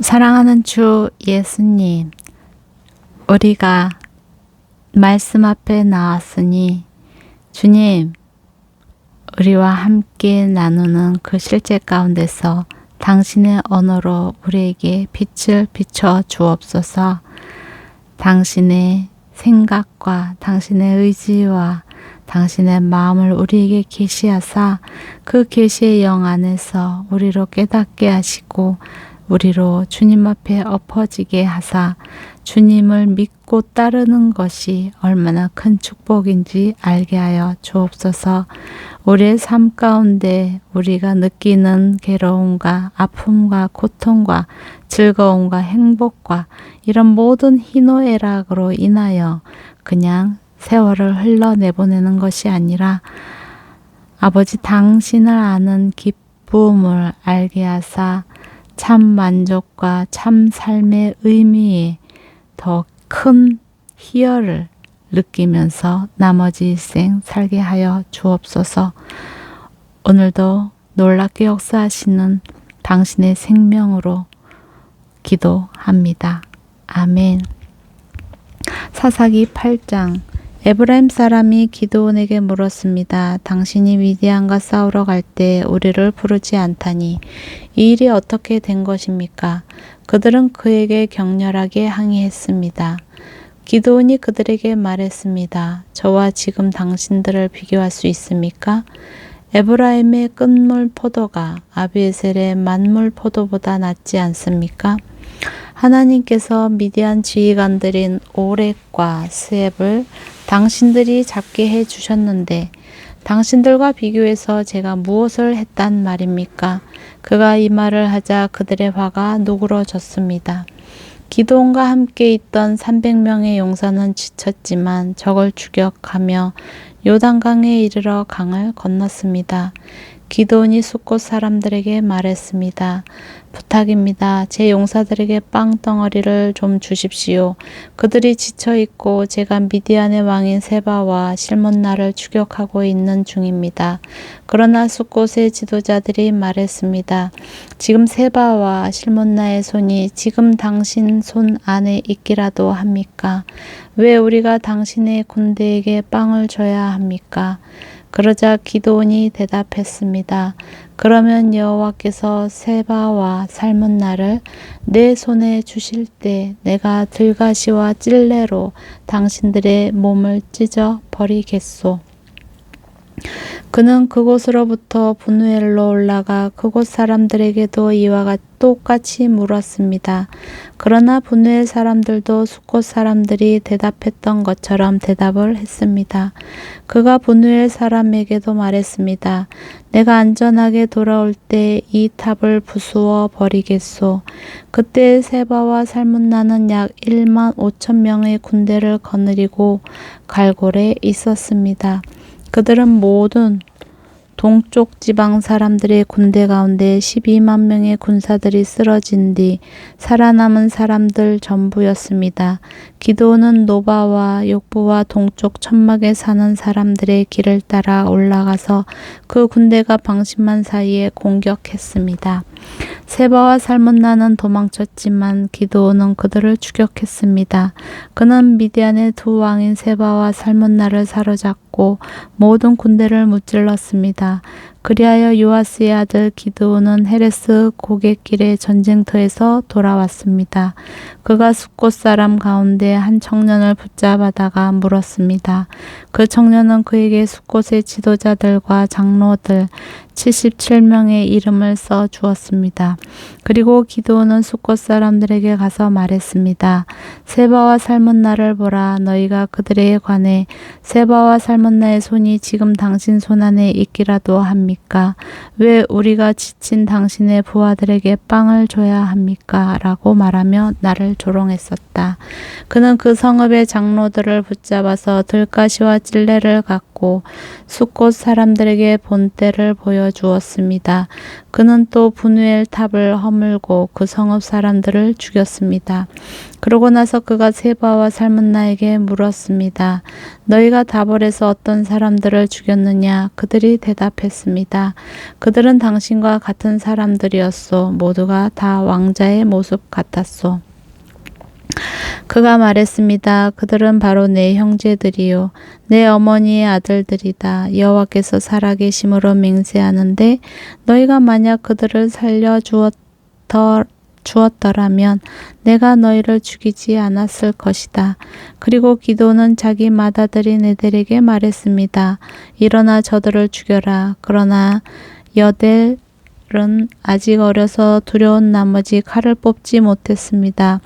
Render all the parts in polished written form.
사랑하는 주 예수님, 우리가 말씀 앞에 나왔으니 주님, 우리와 함께 나누는 그 실제 가운데서 당신의 언어로 우리에게 빛을 비춰 주옵소서. 당신의 생각과 당신의 의지와 당신의 마음을 우리에게 계시하사 그 계시의 영 안에서 우리로 깨닫게 하시고 우리로 주님 앞에 엎어지게 하사 주님을 믿고 따르는 것이 얼마나 큰 축복인지 알게 하여 주옵소서. 우리의 삶 가운데 우리가 느끼는 괴로움과 아픔과 고통과 즐거움과 행복과 이런 모든 희노애락으로 인하여 그냥 세월을 흘러내보내는 것이 아니라 아버지 당신을 아는 기쁨을 알게 하사 참 만족과 참 삶의 의미에 더 큰 희열을 느끼면서 나머지 일생 살게 하여 주옵소서. 오늘도 놀랍게 역사하시는 당신의 생명으로 기도합니다. 아멘. 사사기 8장. 에브라임 사람이 기드온에게 물었습니다. 당신이 미디안과 싸우러 갈 때 우리를 부르지 않다니 이 일이 어떻게 된 것입니까? 그들은 그에게 격렬하게 항의했습니다. 기드온이 그들에게 말했습니다. 저와 지금 당신들을 비교할 수 있습니까? 에브라임의 끝물 포도가 아비에셀의 만물 포도보다 낫지 않습니까? 하나님께서 미디안 지휘관들인 오렉과 스앱을 당신들이 잡게 해 주셨는데 당신들과 비교해서 제가 무엇을 했단 말입니까? 그가 이 말을 하자 그들의 화가 누그러졌습니다. 기드온과 함께 있던 300명의 용사는 지쳤지만 적을 추격하며 요단강에 이르러 강을 건넜습니다. 기드온이 숫곳 사람들에게 말했습니다. 부탁입니다. 제 용사들에게 빵덩어리를 좀 주십시오. 그들이 지쳐있고 제가 미디안의 왕인 세바와 실몬나를 추격하고 있는 중입니다. 그러나 숫곳의 지도자들이 말했습니다. 지금 세바와 실몬나의 손이 지금 당신 손 안에 있기라도 합니까? 왜 우리가 당신의 군대에게 빵을 줘야 합니까? 그러자 기드온이 대답했습니다. 그러면 여호와께서 세바와 살문나를 내 손에 주실 때 내가 들가시와 찔레로 당신들의 몸을 찢어 버리겠소. 그는 그곳으로부터 분우엘로 올라가 그곳 사람들에게도 이와 똑같이 물었습니다. 그러나 분우엘 사람들도 숫곳 사람들이 대답했던 것처럼 대답을 했습니다. 그가 분우엘 사람에게도 말했습니다. 내가 안전하게 돌아올 때 이 탑을 부수어 버리겠소. 그때 세바와 살문나는 약 1만 5천 명의 군대를 거느리고 갈골에 있었습니다. 그들은 모든 동쪽 지방 사람들의 군대 가운데 12만 명의 군사들이 쓰러진 뒤 살아남은 사람들 전부였습니다. 기드온은 노바와 욕부와 동쪽 천막에 사는 사람들의 길을 따라 올라가서 그 군대가 방심한 사이에 공격했습니다. 세바와 살문나는 도망쳤지만 기드온은 그들을 추격했습니다. 그는 미디안의 두 왕인 세바와 살문나를 사로잡고 모든 군대를 무찔렀습니다. 그리하여 요아스의 아들 기드온은 헤레스 고갯길의 전쟁터에서 돌아왔습니다. 그가 숫곳 사람 가운데 한 청년을 붙잡아다가 물었습니다. 그 청년은 그에게 숫곳의 지도자들과 장로들 77명의 이름을 써 주었습니다. 그리고 기드온은 숫곳 사람들에게 가서 말했습니다. 세바와 살문나를 보라. 너희가 그들에 관해 세바와 살문나의 손이 지금 당신 손 안에 있기라도 합니까? 왜 우리가 지친 당신의 부하들에게 빵을 줘야 합니까? 라고 말하며 나를 조롱했었다. 그는 그 성읍의 장로들을 붙잡아서 들가시와 찔레를 갖고 숫곳 사람들에게 본때를 보여주었습니다. 그는 또 분우엘 탑을 허물고 그 성읍 사람들을 죽였습니다. 그러고 나서 그가 세바와 살문나에게 물었습니다. 너희가 다볼에서 어떤 사람들을 죽였느냐? 그들이 대답했습니다. 말했습니다. 그들은 당신과 같은 사람들이었소. 모두가 다 왕자의 모습 같았소. 그가 말했습니다. 그들은 바로 내 형제들이요 내 어머니의 아들들이다. 여호와께서 살아계심으로 맹세하는데 너희가 만약 그들을 주었더라면 내가 너희를 죽이지 않았을 것이다. 그리고 기도는 자기 맏아들인 에델에게 말했습니다. 일어나 저들을 죽여라. 그러나 여델은 아직 어려서 두려운 나머지 칼을 뽑지 못했습니다.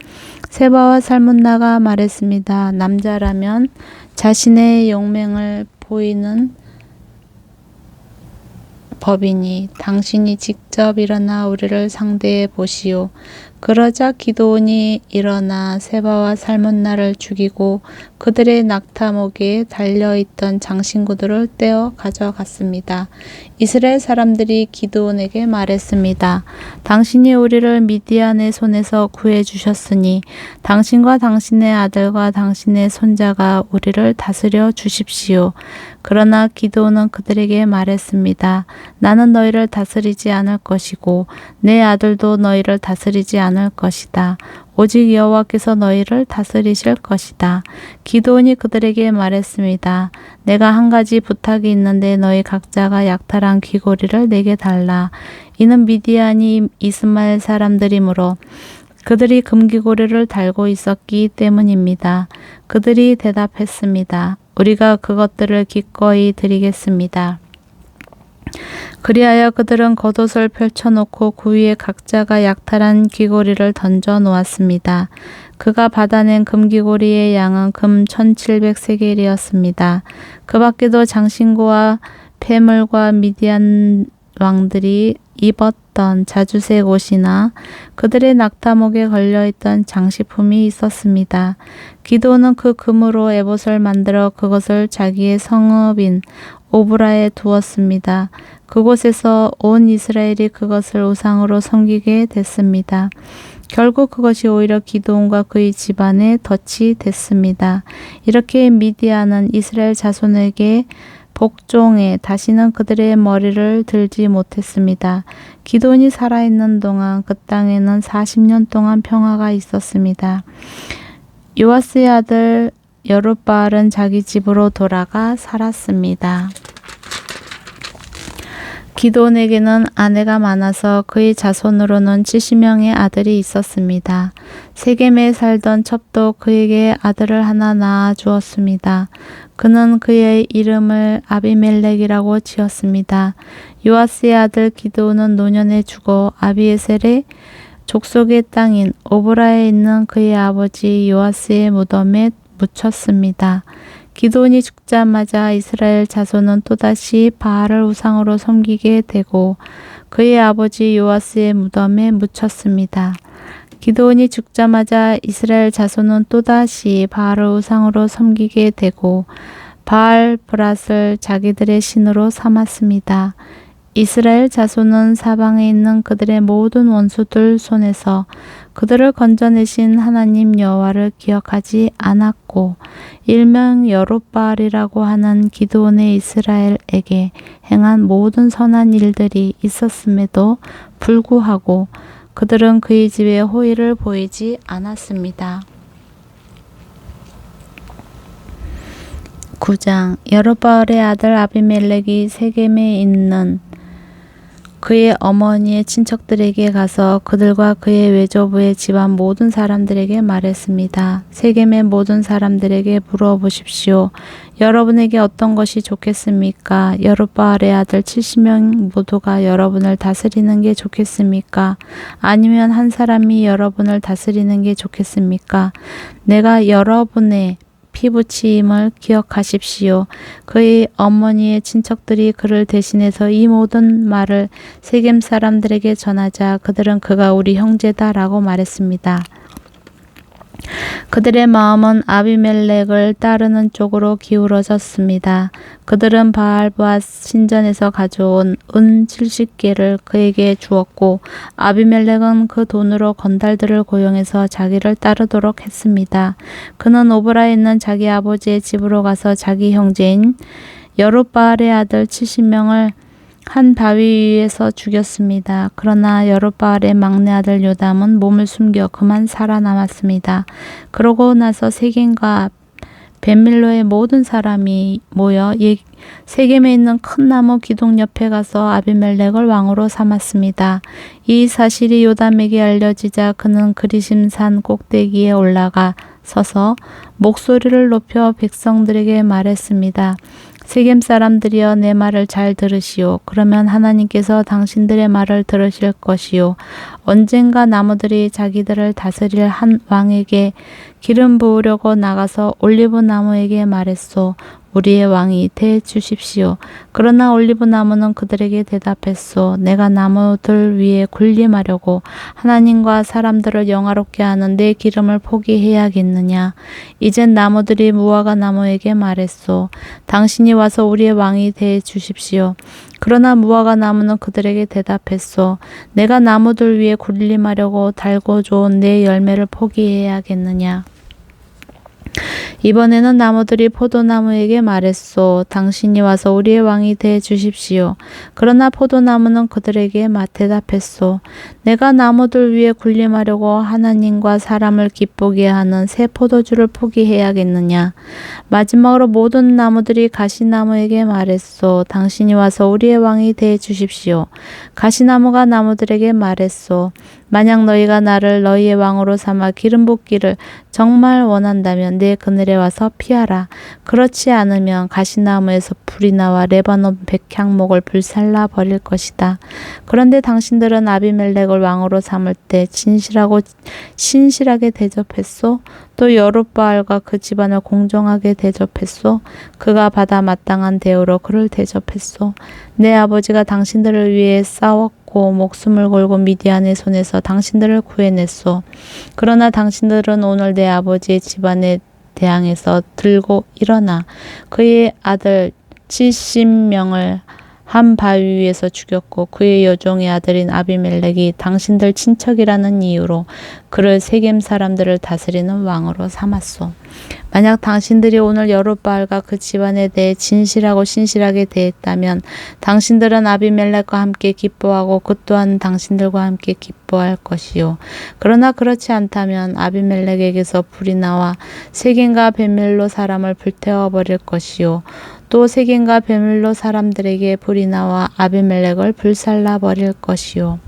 세바와 살문나가 말했습니다. 남자라면 자신의 용맹을 보이는 법이니 당신이 직접 일어나 우리를 상대해 보시오. 그러자 기드온이 일어나 세바와 살문나를 죽이고 그들의 낙타목에 달려있던 장신구들을 떼어 가져갔습니다. 이스라엘 사람들이 기드온에게 말했습니다. 당신이 우리를 미디안의 손에서 구해주셨으니 당신과 당신의 아들과 당신의 손자가 우리를 다스려 주십시오. 그러나 기드온은 그들에게 말했습니다. 나는 너희를 다스리지 않을 것이고 내 아들도 너희를 다스리지 않을 것이다. 오직 여호와께서 너희를 다스리실 것이다. 기드온이 그들에게 말했습니다. 내가 한 가지 부탁이 있는데 너희 각자가 약탈한 귀고리를 내게 달라. 이는 미디안이 이스마엘 사람들이므로 그들이 금귀고리를 달고 있었기 때문입니다. 그들이 대답했습니다. 우리가 그것들을 기꺼이 드리겠습니다. 그리하여 그들은 겉옷을 펼쳐놓고 그 위에 각자가 약탈한 귀고리를 던져 놓았습니다. 그가 받아낸 금귀고리의 양은 금 1700세겔이었습니다. 그 밖에도 장신구와 폐물과 미디안 왕들이 입었던 자주색 옷이나 그들의 낙타목에 걸려있던 장식품이 있었습니다. 기드온은 그 금으로 에봇을 만들어 그것을 자기의 성읍인 오브라에 두었습니다. 그곳에서 온 이스라엘이 그것을 우상으로 섬기게 됐습니다. 결국 그것이 오히려 기드온과 그의 집안에 덫이 됐습니다. 이렇게 미디안은 이스라엘 자손에게 복종해 다시는 그들의 머리를 들지 못했습니다. 기드온이 살아있는 동안 그 땅에는 40년 동안 평화가 있었습니다. 요아스의 아들 여룻바알은 자기 집으로 돌아가 살았습니다. 기드온에게는 아내가 많아서 그의 자손으로는 70명의 아들이 있었습니다. 세겜에 살던 첩도 그에게 아들을 하나 낳아 주었습니다. 그는 그의 이름을 아비멜렉이라고 지었습니다. 요아스의 아들 기드온은 노년에 죽어 아비에셀의 족속의 땅인 오브라에 있는 그의 아버지 요아스의 무덤에 묻혔습니다. 기드온이 죽자마자 이스라엘 자손은 또다시 바알을 우상으로 섬기게 되고 그의 아버지 요아스의 무덤에 묻혔습니다. 기드온이 죽자마자 이스라엘 자손은 또다시 바알을 우상으로 섬기게 되고 바알 브랏을 자기들의 신으로 삼았습니다. 이스라엘 자손은 사방에 있는 그들의 모든 원수들 손에서 그들을 건져내신 하나님 여호와를 기억하지 않았고 일명 여룻바알이라고 하는 기드온의 이스라엘에게 행한 모든 선한 일들이 있었음에도 불구하고 그들은 그의 집에 호의를 보이지 않았습니다. 9장 여룻바알의 아들 아비멜렉이 세겜에 있는 그의 어머니의 친척들에게 가서 그들과 그의 외조부의 집안 모든 사람들에게 말했습니다. 세겜의 모든 사람들에게 물어보십시오. 여러분에게 어떤 것이 좋겠습니까? 여룻바알의 아들 70명 모두가 여러분을 다스리는 게 좋겠습니까? 아니면 한 사람이 여러분을 다스리는 게 좋겠습니까? 내가 여러분의 피부치임을 기억하십시오. 그의 어머니의 친척들이 그를 대신해서 이 모든 말을 세겜 사람들에게 전하자 그들은 그가 우리 형제다라고 말했습니다. 그들의 마음은 아비멜렉을 따르는 쪽으로 기울어졌습니다. 그들은 바알브앗 신전에서 가져온 은 70개를 그에게 주었고 아비멜렉은 그 돈으로 건달들을 고용해서 자기를 따르도록 했습니다. 그는 오브라에 있는 자기 아버지의 집으로 가서 자기 형제인 여룻바알의 아들 70명을 한 바위 위에서 죽였습니다. 그러나 여룻바알의 막내 아들 요담은 몸을 숨겨 그만 살아남았습니다. 그러고 나서 세겜과 벳밀로의 모든 사람이 모여 세겜에 있는 큰 나무 기둥 옆에 가서 아비멜렉을 왕으로 삼았습니다. 이 사실이 요담에게 알려지자 그는 그리심산 꼭대기에 올라가 서서 목소리를 높여 백성들에게 말했습니다. 세겜 사람들이여 내 말을 잘 들으시오. 그러면 하나님께서 당신들의 말을 들으실 것이요. 언젠가 나무들이 자기들을 다스릴 한 왕에게 기름 부으려고 나가서 올리브 나무에게 말했소. 우리의 왕이 돼 주십시오. 그러나 올리브 나무는 그들에게 대답했소. 내가 나무들 위에 군림하려고 하나님과 사람들을 영화롭게 하는 내 기름을 포기해야겠느냐. 이젠 나무들이 무화과 나무에게 말했소. 당신이 와서 우리의 왕이 돼 주십시오. 그러나 무화과 나무는 그들에게 대답했소. 내가 나무들 위에 군림하려고 달고 좋은 내 열매를 포기해야겠느냐. 이번에는 나무들이 포도나무에게 말했소. 당신이 와서 우리의 왕이 돼 주십시오. 그러나 포도나무는 그들에게 대답했소. 내가 나무들 위에 군림하려고 하나님과 사람을 기쁘게 하는 새 포도주를 포기해야겠느냐. 마지막으로 모든 나무들이 가시나무에게 말했소. 당신이 와서 우리의 왕이 돼 주십시오. 가시나무가 나무들에게 말했소. 만약 너희가 나를 너희의 왕으로 삼아 기름 붓기를 정말 원한다면 내 그늘에 와서 피하라. 그렇지 않으면 가시나무에서 불이 나와 레바논 백향목을 불살라 버릴 것이다. 그런데 당신들은 아비멜렉을 왕으로 삼을 때 신실하게 대접했소. 또 여룻바알과 그 집안을 공정하게 대접했소. 그가 받아 마땅한 대우로 그를 대접했소. 내 아버지가 당신들을 위해 싸웠고 목숨을 걸고 미디안의 손에서 당신들을 구해냈소. 그러나 당신들은 오늘 내 아버지의 집안에 대항해서 들고 일어나 그의 아들 70명을 한 바위 위에서 죽였고 그의 여종의 아들인 아비멜렉이 당신들 친척이라는 이유로 그를 세겜 사람들을 다스리는 왕으로 삼았소. 만약 당신들이 오늘 여룻바알과 그 집안에 대해 진실하고 신실하게 대했다면 당신들은 아비멜렉과 함께 기뻐하고 그 또한 당신들과 함께 기뻐할 것이요. 그러나 그렇지 않다면 아비멜렉에게서 불이 나와 세겜과 벳밀로 사람을 불태워 버릴 것이요. 또 세겜과 벳밀로 사람들에게 불이 나와 아비멜렉을 불살라 버릴 것이요.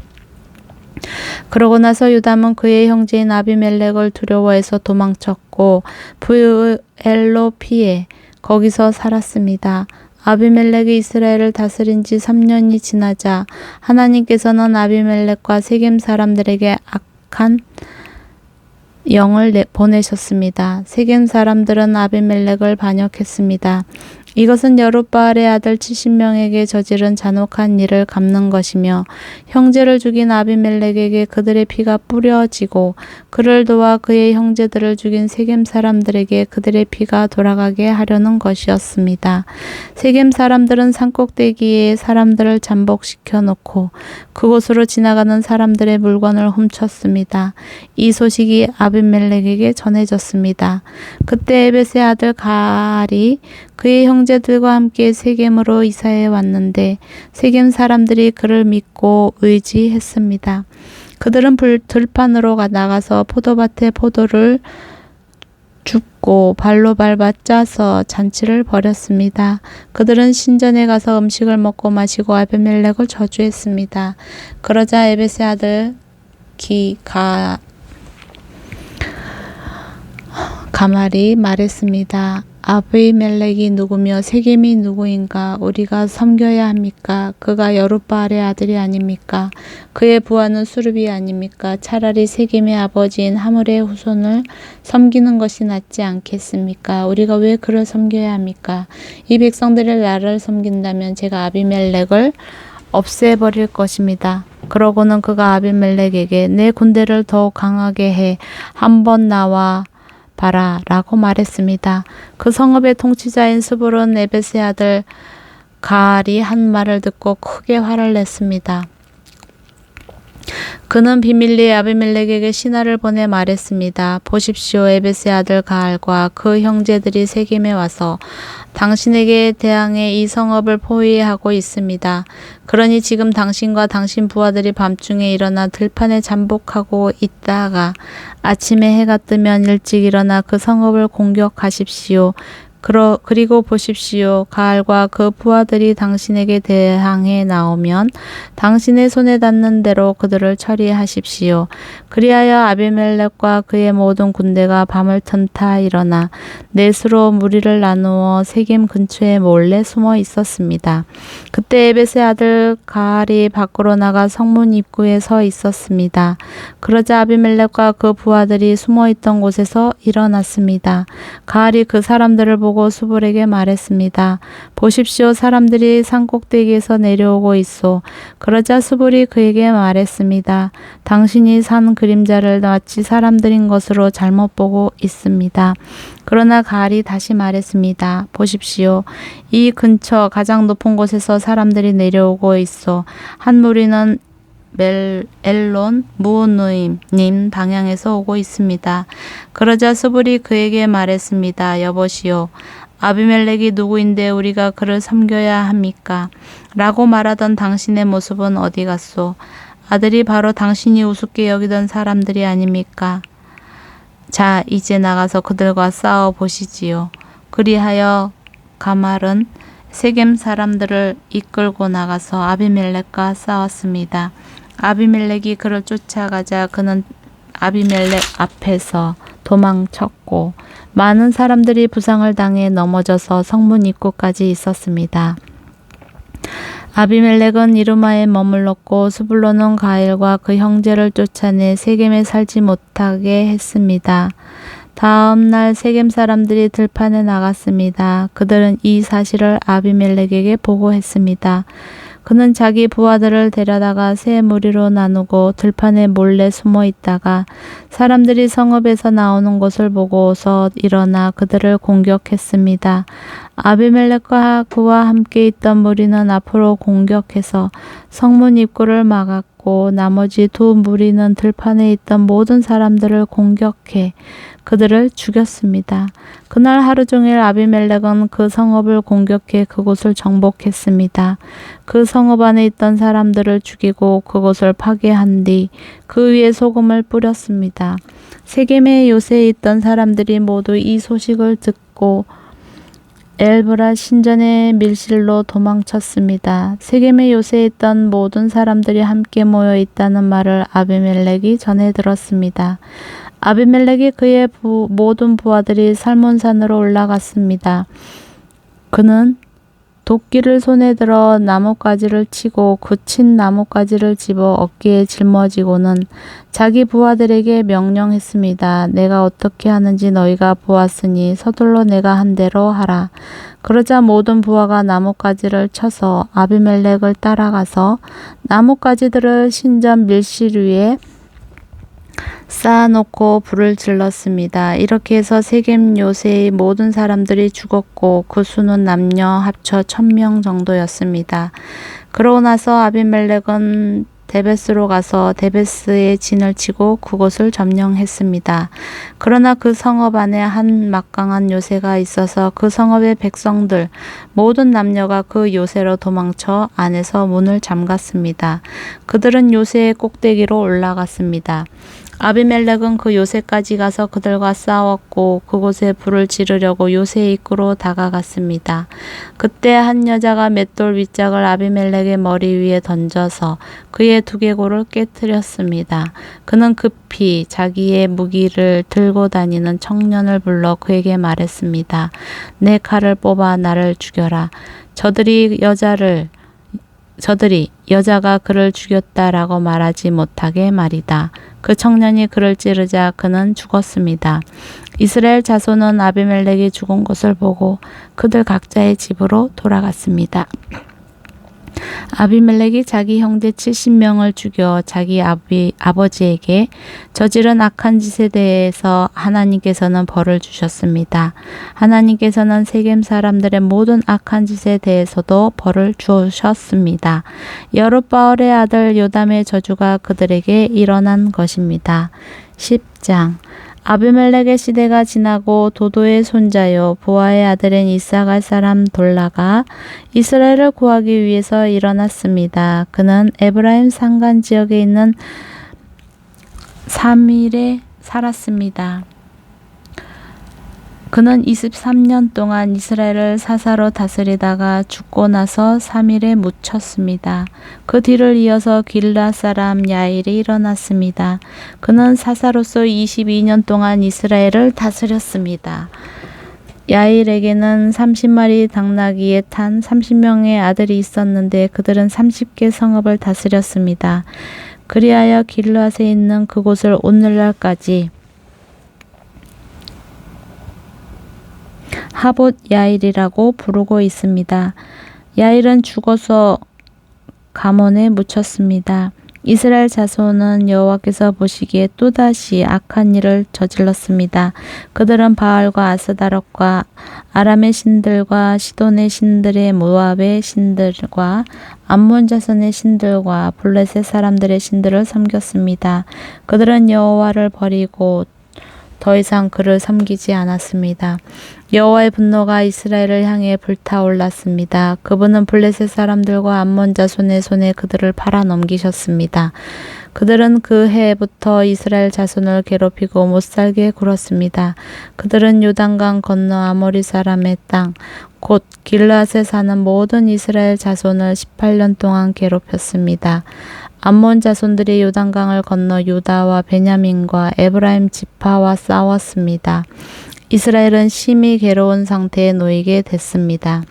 그러고 나서 요담은 그의 형제인 아비멜렉을 두려워해서 도망쳤고 부엘로 피해 거기서 살았습니다. 아비멜렉이 이스라엘을 다스린 지 3년이 지나자 하나님께서는 아비멜렉과 세겜 사람들에게 악한 영을 보내셨습니다. 세겜 사람들은 아비멜렉을 반역했습니다. 이것은 여룻바알의 아들 70명에게 저지른 잔혹한 일을 갚는 것이며 형제를 죽인 아비멜렉에게 그들의 피가 뿌려지고 그를 도와 그의 형제들을 죽인 세겜 사람들에게 그들의 피가 돌아가게 하려는 것이었습니다. 세겜 사람들은 산꼭대기에 사람들을 잠복시켜 놓고 그곳으로 지나가는 사람들의 물건을 훔쳤습니다. 이 소식이 아비멜렉에게 전해졌습니다. 그때 에벳의 아들 가알이 그의 형제들과 함께 세겜으로 이사해 왔는데 세겜 사람들이 그를 믿고 의지했습니다. 그들은 들판으로 나가서 포도밭에 포도를 줍고 발로 밟아 짜서 잔치를 벌였습니다. 그들은 신전에 가서 음식을 먹고 마시고 아비멜렉을 저주했습니다. 그러자 에벳의 아들 가말이 말했습니다. 아비멜렉이 누구며 세겜이 누구인가? 우리가 섬겨야 합니까? 그가 여룻바알의 아들이 아닙니까? 그의 부하는 수룹이 아닙니까? 차라리 세겜의 아버지인 하물의 후손을 섬기는 것이 낫지 않겠습니까? 우리가 왜 그를 섬겨야 합니까? 이 백성들이 나를 섬긴다면 제가 아비멜렉을 없애버릴 것입니다. 그러고는 그가 아비멜렉에게 내 군대를 더욱 강하게 해 한번 나와 봐라 라고 말했습니다. 그 성읍의 통치자인 스불은 에벳의 아들 가알이 한 말을 듣고 크게 화를 냈습니다. 그는 비밀리에 아비멜렉에게 신하를 보내 말했습니다. 보십시오. 에벳의 아들 가알과 그 형제들이 세겜에 와서 당신에게 대항해 이 성읍을 포위하고 있습니다. 그러니 지금 당신과 당신 부하들이 밤중에 일어나 들판에 잠복하고 있다가 아침에 해가 뜨면 일찍 일어나 그 성읍을 공격하십시오. 그리고 보십시오. 가알과 그 부하들이 당신에게 대항해 나오면 당신의 손에 닿는 대로 그들을 처리하십시오. 그리하여 아비멜렉과 그의 모든 군대가 밤을 튼타 일어나 넷으로 무리를 나누어 세겜 근처에 몰래 숨어 있었습니다. 그때 에벳의 아들 가알이 밖으로 나가 성문 입구에 서 있었습니다. 그러자 아비멜렉과 그 부하들이 숨어 있던 곳에서 일어났습니다. 가알이 그 사람들을 보고 수불에게 말했습니다. 보십시오. 사람들이 산꼭대기에서 내려오고 있소. 그러자 수불이 그에게 말했습니다. 당신이 산 그림자를 마치 사람들인 것으로 잘못 보고 있습니다. 그러나 가알이 다시 말했습니다. 보십시오. 이 근처 가장 높은 곳에서 사람들이 내려오고 있소. 한 무리는 엘론 무느님 방향에서 오고 있습니다. 그러자 수불이 그에게 말했습니다. 여보시오. 아비멜렉이 누구인데 우리가 그를 섬겨야 합니까? 라고 말하던 당신의 모습은 어디 갔소? 아들이 바로 당신이 우습게 여기던 사람들이 아닙니까? 자, 이제 나가서 그들과 싸워 보시지요. 그리하여 가말은 세겜 사람들을 이끌고 나가서 아비멜렉과 싸웠습니다. 아비멜렉이 그를 쫓아가자 그는 아비멜렉 앞에서 도망쳤고 많은 사람들이 부상을 당해 넘어져서 성문 입구까지 있었습니다. 아비멜렉은 이르마에 머물렀고 스불론은 가엘과 그 형제를 쫓아내 세겜에 살지 못하게 했습니다. 다음 날 세겜 사람들이 들판에 나갔습니다. 그들은 이 사실을 아비멜렉에게 보고했습니다. 그는 자기 부하들을 데려다가 세 무리로 나누고 들판에 몰래 숨어 있다가 사람들이 성읍에서 나오는 것을 보고서 일어나 그들을 공격했습니다. 아비멜렉과 그와 함께 있던 무리는 앞으로 공격해서 성문 입구를 막았고 나머지 두 무리는 들판에 있던 모든 사람들을 공격해 그들을 죽였습니다. 그날 하루 종일 아비멜렉은 그 성읍을 공격해 그곳을 정복했습니다. 그 성읍 안에 있던 사람들을 죽이고 그곳을 파괴한 뒤 그 위에 소금을 뿌렸습니다. 세겜의 요새에 있던 사람들이 모두 이 소식을 듣고 엘브라 신전의 밀실로 도망쳤습니다. 세겜의 요새에 있던 모든 사람들이 함께 모여 있다는 말을 아비멜렉이 전해 들었습니다. 아비멜렉이 그의 모든 부하들이 살몬산으로 올라갔습니다. 그는 도끼를 손에 들어 나뭇가지를 치고 굳힌 나뭇가지를 집어 어깨에 짊어지고는 자기 부하들에게 명령했습니다. 내가 어떻게 하는지 너희가 보았으니 서둘러 내가 한 대로 하라. 그러자 모든 부하가 나뭇가지를 쳐서 아비멜렉을 따라가서 나뭇가지들을 신전 밀실 위에 쌓아놓고 불을 질렀습니다. 이렇게 해서 세겜 요새의 모든 사람들이 죽었고 그 수는 남녀 합쳐 1000명 정도였습니다. 그러고 나서 아비멜렉은 데베스로 가서 데베스에 진을 치고 그곳을 점령했습니다. 그러나 그 성읍 안에 한 막강한 요새가 있어서 그 성읍의 백성들 모든 남녀가 그 요새로 도망쳐 안에서 문을 잠갔습니다. 그들은 요새의 꼭대기로 올라갔습니다. 아비멜렉은 그 요새까지 가서 그들과 싸웠고 그곳에 불을 지르려고 요새 입구로 다가갔습니다. 그때 한 여자가 맷돌 윗짝을 아비멜렉의 머리 위에 던져서 그의 두개골을 깨뜨렸습니다. 그는 급히 자기의 무기를 들고 다니는 청년을 불러 그에게 말했습니다. 내 칼을 뽑아 나를 죽여라. 저들이 여자가 그를 죽였다라고 말하지 못하게 말이다. 그 청년이 그를 찌르자 그는 죽었습니다. 이스라엘 자손은 아비멜렉이 죽은 것을 보고 그들 각자의 집으로 돌아갔습니다. 아비멜렉이 자기 형제 70명을 죽여 자기 아버지에게 저지른 악한 짓에 대해서 하나님께서는 벌을 주셨습니다. 하나님께서는 세겜 사람들의 모든 악한 짓에 대해서도 벌을 주셨습니다. 여룻바알의 아들 요담의 저주가 그들에게 일어난 것입니다. 10장 아비멜렉의 시대가 지나고 도도의 손자요 부하의 아들인 이사갈 사람 돌라가 이스라엘을 구하기 위해서 일어났습니다. 그는 에브라임 산간 지역에 있는 사밀에 살았습니다. 그는 23년 동안 이스라엘을 사사로 다스리다가 죽고 나서 사밀에 묻혔습니다. 그 뒤를 이어서 길앗 사람 야일이 일어났습니다. 그는 사사로서 22년 동안 이스라엘을 다스렸습니다. 야일에게는 30마리 당나귀에 탄 30명의 아들이 있었는데 그들은 30개 성읍을 다스렸습니다. 그리하여 길앗에 있는 그곳을 오늘날까지 하봇 야일이라고 부르고 있습니다. 야일은 죽어서 가몬에 묻혔습니다. 이스라엘 자손은 여호와께서 보시기에 또다시 악한 일을 저질렀습니다. 그들은 바알과 아스다롯과 아람의 신들과 시돈의 신들의 모압의 신들과 암몬 자손의 신들과 블레셋 사람들의 신들을 섬겼습니다. 그들은 여호와를 버리고 더 이상 그를 섬기지 않았습니다. 여호와의 분노가 이스라엘을 향해 불타올랐습니다. 그분은 블레셋 사람들과 암몬 자손의 손에 그들을 팔아 넘기셨습니다. 그들은 그 해부터 이스라엘 자손을 괴롭히고 못살게 굴었습니다. 그들은 요단강 건너 아모리 사람의 땅, 곧 길앗에 사는 모든 이스라엘 자손을 18년 동안 괴롭혔습니다. 암몬 자손들이 요단강을 건너 유다와 베냐민과 에브라임 지파와 싸웠습니다. 이스라엘은 심히 괴로운 상태에 놓이게 됐습니다.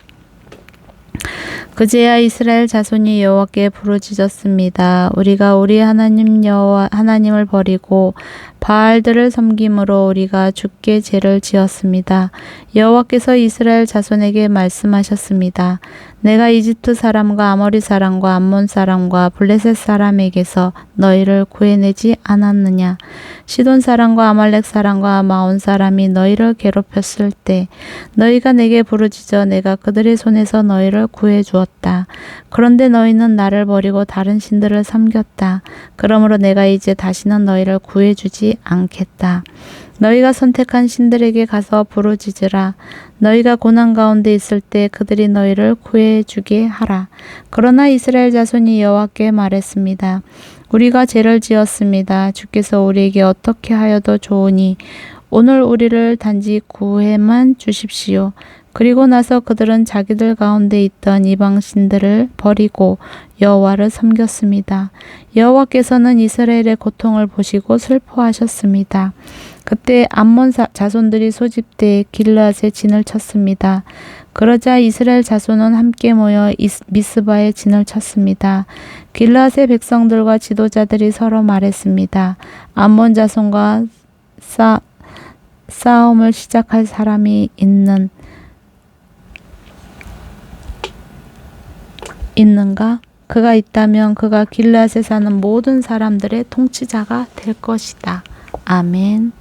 그제야 이스라엘 자손이 여호와께 부르짖었습니다. 우리가 우리 하나님 여호와 하나님을 버리고 바알들을 섬김으로 우리가 주께 죄를 지었습니다. 여호와께서 이스라엘 자손에게 말씀하셨습니다. 내가 이집트 사람과 아모리 사람과 암몬 사람과 블레셋 사람에게서 너희를 구해내지 않았느냐? 시돈 사람과 아말렉 사람과 마온 사람이 너희를 괴롭혔을 때 너희가 내게 부르짖어 내가 그들의 손에서 너희를 구해 주었다. 그런데 너희는 나를 버리고 다른 신들을 섬겼다. 그러므로 내가 이제 다시는 너희를 구해주지 않겠다. 너희가 선택한 신들에게 가서 부르짖으라. 너희가 고난 가운데 있을 때 그들이 너희를 구해주게 하라. 그러나 이스라엘 자손이 여호와께 말했습니다. 우리가 죄를 지었습니다. 주께서 우리에게 어떻게 하여도 좋으니 오늘 우리를 단지 구해만 주십시오. 그리고 나서 그들은 자기들 가운데 있던 이방 신들을 버리고 여호와를 섬겼습니다. 여호와께서는 이스라엘의 고통을 보시고 슬퍼하셨습니다. 그때 암몬 자손들이 소집돼 길앗에 진을 쳤습니다. 그러자 이스라엘 자손은 함께 모여 미스바에 진을 쳤습니다. 길앗의 백성들과 지도자들이 서로 말했습니다. 암몬 자손과 싸움을 시작할 사람이 있는가? 그가 있다면 그가 길앗에 사는 모든 사람들의 통치자가 될 것이다. 아멘.